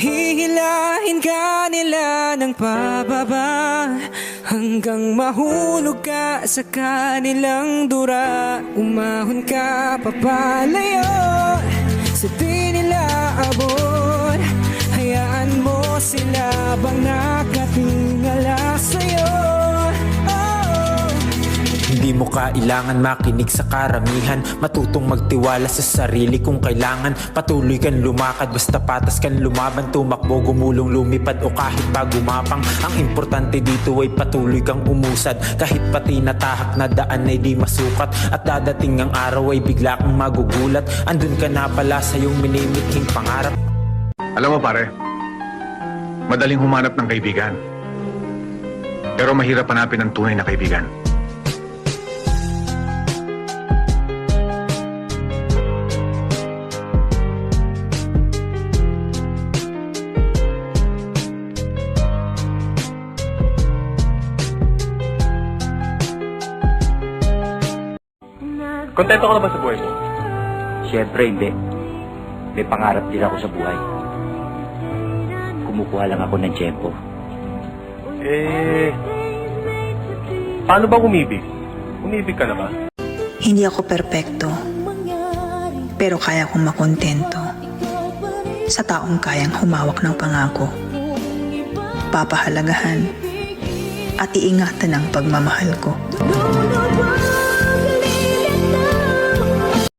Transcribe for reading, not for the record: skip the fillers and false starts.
Hihilahin ka nila ng pababa hanggang mahulog ka sa kanilang dura. Umahon ka papalayo sa di nila abot. Hayaan mo sila bang nakatingala sa'yo. Hindi mo kailangan makinig sa karamihan, matutong magtiwala sa sarili kung kailangan. Patuloy kang lumakad, basta patas kang lumaban. Tumakbo, gumulong, lumipad o kahit pa gumapang. Ang importante dito ay patuloy kang umusad. Kahit pati natahak na daan ay di masukat. At dadating ang araw ay bigla kang magugulat. Andun ka na pala sa iyong minimithing pangarap. Alam mo pare, madaling humanap ng kaibigan. Pero mahirap hanapin ang tunay na kaibigan. Kontento ka na ba sa buhay mo? Siyempre hindi. May pangarap din ako sa buhay. Kumukuha lang ako ng tiyempo. Paano ba umibig? Umibig ka na ba? Hindi ako perpekto, pero kaya kong makontento sa taong kayang humawak ng pangako, papahalagahan at iingatan ang pagmamahal ko.